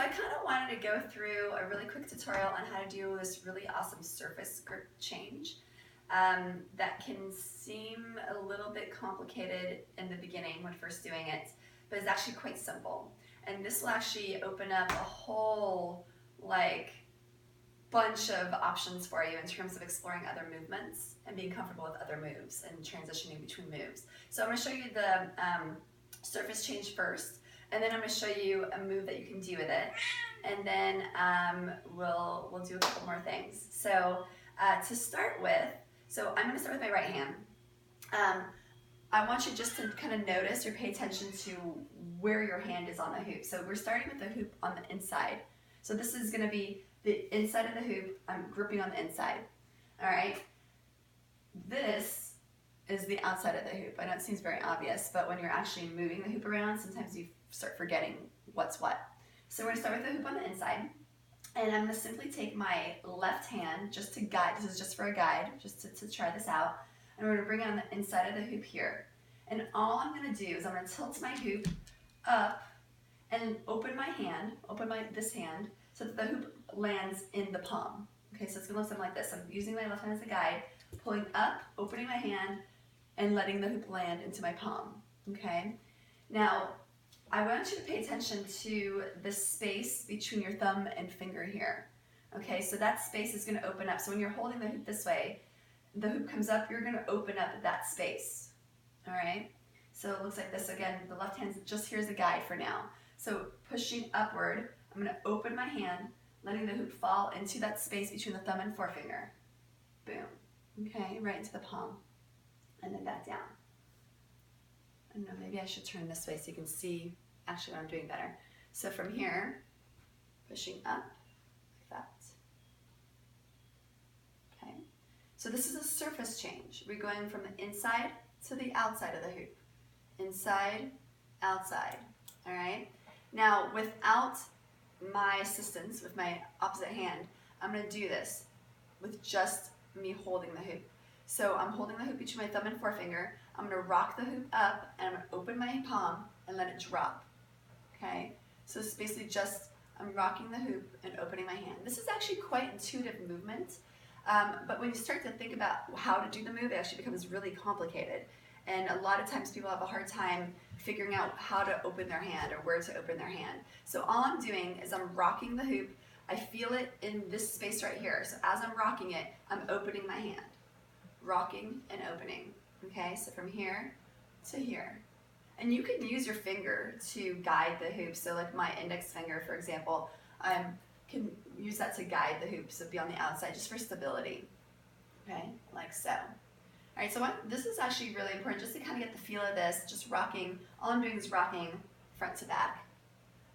I kind of wanted to go through a really quick tutorial on how to do this really awesome surface grip change that can seem a little bit complicated in the beginning when first doing it, but it's actually quite simple. And this will actually open up a whole bunch of options for you in terms of exploring other movements and being comfortable with other moves and transitioning between moves. So I'm going to show you the surface change first, and then I'm going to show you a move that you can do with it, and then we'll do a couple more things. So to start with, so I'm going to start with my right hand. I want you just to kind of notice or pay attention to where your hand is on the hoop. So we're starting with the hoop on the inside. So this is going to be the inside of the hoop. I'm gripping on the inside. All right. This is the outside of the hoop. I know it seems very obvious, but when you're actually moving the hoop around, sometimes you start forgetting what's what. So we're going to start with the hoop on the inside. And I'm going to simply take my left hand just to guide. This is just for a guide, just to try this out. And we're going to bring it on the inside of the hoop here. And all I'm going to do is I'm going to tilt my hoop up and open my hand, this hand, so that the hoop lands in the palm. Okay, so it's going to look something like this. I'm using my left hand as a guide, pulling up, opening my hand, and letting the hoop land into my palm. Okay? Now, I want you to pay attention to the space between your thumb and finger here. Okay, so that space is going to open up. So when you're holding the hoop this way, the hoop comes up, you're going to open up that space. All right? So it looks like this. Again, the left hand's just here's a guide for now. So pushing upward, I'm going to open my hand, letting the hoop fall into that space between the thumb and forefinger. Boom. Okay, right into the palm. And then back down. I don't know, maybe I should turn this way so you can see actually what I'm doing better. So from here, pushing up like that. Okay. So this is a surface change. We're going from the inside to the outside of the hoop. Inside, outside. All right? Now, without my assistance, with my opposite hand, I'm going to do this with just me holding the hoop. So I'm holding the hoop between my thumb and forefinger. I'm going to rock the hoop up, and I'm going to open my palm and let it drop. Okay? So it's basically just I'm rocking the hoop and opening my hand. This is actually quite intuitive movement, but when you start to think about how to do the move, it actually becomes really complicated. And a lot of times people have a hard time figuring out how to open their hand or where to open their hand. So all I'm doing is I'm rocking the hoop. I feel it in this space right here. So as I'm rocking it, I'm opening my hand. Rocking and opening. Okay, so from here to here. And you can use your finger to guide the hoop. So like my index finger, for example, can use that to guide the hoop. So be on the outside just for stability. Okay, like so. All right, so this is actually really important just to kind of get the feel of this, just rocking. All I'm doing is rocking front to back.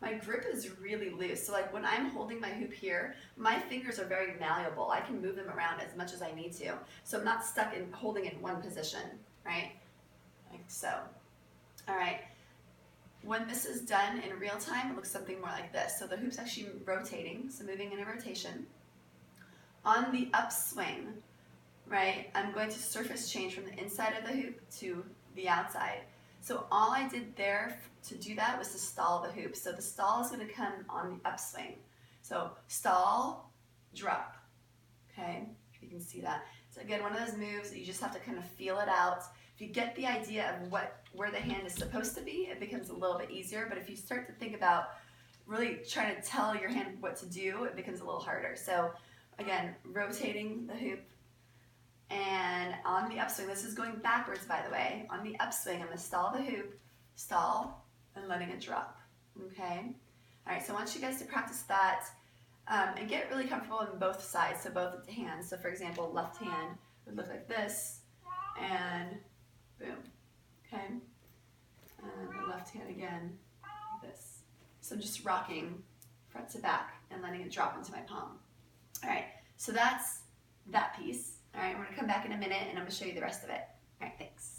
My grip is really loose, so like when I'm holding my hoop here, my fingers are very malleable. I can move them around as much as I need to. So I'm not stuck in holding in one position, right? Like so. All right, when this is done in real time, it looks something more like this. So the hoop's actually rotating, so moving in a rotation. On the upswing, right, I'm going to surface change from the inside of the hoop to the outside. So all I did there to do that was to stall the hoop. So the stall is going to come on the upswing. So stall, drop. Okay, if you can see that. So again, one of those moves that you just have to kind of feel it out. If you get the idea of where the hand is supposed to be, it becomes a little bit easier. But if you start to think about really trying to tell your hand what to do, it becomes a little harder. So again, rotating the hoop. And on the upswing, this is going backwards, by the way. On the upswing, I'm going to stall the hoop, stall, and letting it drop. Okay? All right, so I want you guys to practice that and get really comfortable in both sides, so both hands. So for example, left hand would look like this, and boom. Okay? And the left hand again, like this. So just rocking front to back and letting it drop into my palm. All right, so that's that piece. All right, we're going to come back in a minute and I'm going to show you the rest of it. All right, thanks.